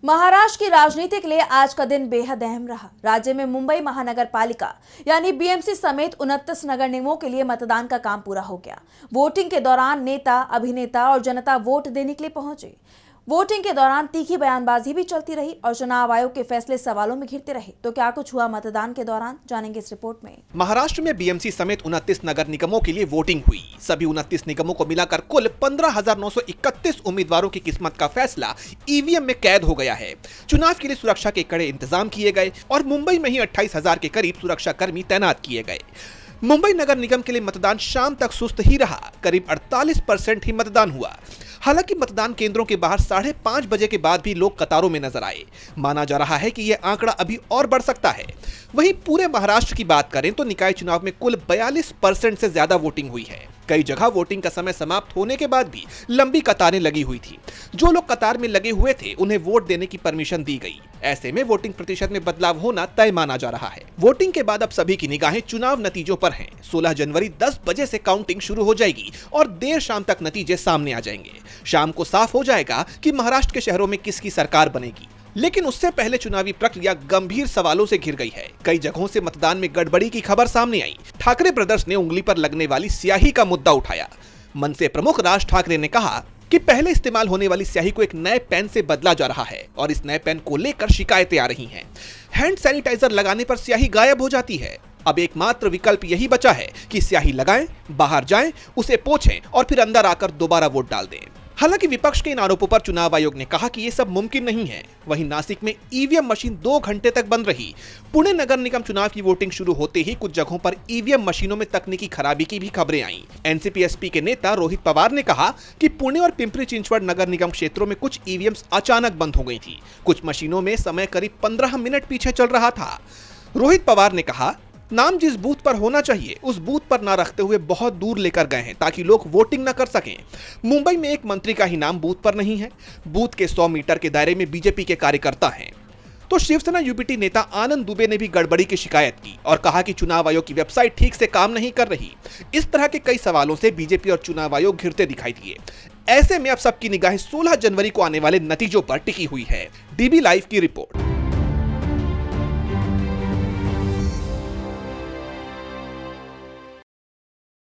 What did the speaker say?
महाराष्ट्र की राजनीति के लिए आज का दिन बेहद अहम रहा। राज्य में मुंबई महानगर पालिका यानी बीएमसी समेत 29 नगर निगमों के लिए मतदान का काम पूरा हो गया। वोटिंग के दौरान नेता, अभिनेता और जनता वोट देने के लिए पहुंचे। वोटिंग के दौरान तीखी बयानबाजी भी चलती रही और चुनाव आयोग के फैसले सवालों में घिरते रहे। तो क्या कुछ हुआ मतदान के दौरान, जानेंगे इस रिपोर्ट में। महाराष्ट्र में बीएमसी समेत 29 नगर निगमों के लिए वोटिंग हुई। सभी 29 निगमों को मिलाकर कुल 15,931 उम्मीदवारों की किस्मत का फैसला ईवीएम में कैद हो गया है। चुनाव के लिए सुरक्षा के कड़े इंतजाम किए गए और मुंबई में ही 28,000 के करीब सुरक्षा कर्मी तैनात किए गए। मुंबई नगर निगम के लिए मतदान शाम तक सुस्त ही रहा। करीब 48% ही मतदान हुआ। हालांकि मतदान केंद्रों के बाहर 5:30 बजे के बाद भी लोग कतारों में नजर आए। माना जा रहा है कि यह आंकड़ा अभी और बढ़ सकता है। वहीं पूरे महाराष्ट्र की बात करें तो निकाय चुनाव में कुल 42% से ज्यादा वोटिंग हुई है। कई जगह वोटिंग का समय समाप्त होने के बाद भी लंबी कतारें लगी हुई थी। जो लोग कतार में लगे हुए थे उन्हें वोट देने की परमिशन दी गई। ऐसे में वोटिंग प्रतिशत में बदलाव होना तय माना जा रहा है। वोटिंग के बाद अब सभी की निगाहें चुनाव नतीजों पर हैं। 16 जनवरी 10 बजे से काउंटिंग शुरू हो जाएगी और देर शाम तक नतीजे सामने आ जाएंगे। शाम को साफ हो जाएगा कि महाराष्ट्र के शहरों में किसकी सरकार बनेगी। लेकिन उससे पहले चुनावी प्रक्रिया गंभीर सवालों से घिर गई है। कई जगहों से मतदान में गड़बड़ी की खबर सामने आई। ठाकरे ब्रदर्स ने उंगली पर लगने वाली स्याही का मुद्दा उठाया। मनसे प्रमुख राज ठाकरे ने कहा कि पहले इस्तेमाल होने वाली स्याही को एक नए पेन से बदला जा रहा है और इस नए पेन को लेकर शिकायतें आ रही हैं। हैंड सैनिटाइजर लगाने पर स्याही गायब हो जाती है। अब एकमात्र विकल्प यही बचा है कि स्याही लगाएं, बाहर जाएं, उसे पोंछें और फिर अंदर आकर दोबारा वोट डाल दें। हालांकि विपक्ष के इन आरोपों पर चुनाव आयोग ने कहा कि ये सब मुमकिन नहीं है। वहीं नासिक में ईवीएम मशीन 2 घंटे तक बंद रही। पुणे नगर निगम चुनाव की वोटिंग शुरू होते ही कुछ जगहों पर ईवीएम मशीनों में तकनीकी खराबी की भी खबरें आईं। एनसीपी-एसपी के नेता रोहित पवार ने कहा कि पुणे और पिंपरी चिंचवड नगर निगम क्षेत्रों में कुछ ईवीएम्स अचानक बंद हो गई थी। कुछ मशीनों में समय करीब 15 मिनट पीछे चल रहा था। रोहित पवार ने कहा, नाम जिस बूथ पर होना चाहिए उस बूथ पर ना रखते हुए बहुत दूर लेकर गए हैं ताकि लोग वोटिंग न कर सकें। मुंबई में एक मंत्री का ही नाम बूथ पर नहीं है। बूथ के 100 मीटर के दायरे में बीजेपी के कार्यकर्ता हैं। तो शिवसेना यूपीटी नेता आनंद दुबे ने भी गड़बड़ी की शिकायत की और कहा कि चुनाव आयोग की वेबसाइट ठीक से काम नहीं कर रही। इस तरह के कई सवालों से बीजेपी और चुनाव आयोग घिरते दिखाई दिए। ऐसे में अब सबकी निगाहें 16 जनवरी को आने वाले नतीजों पर टिकी हुई है। डीबी लाइव की रिपोर्ट।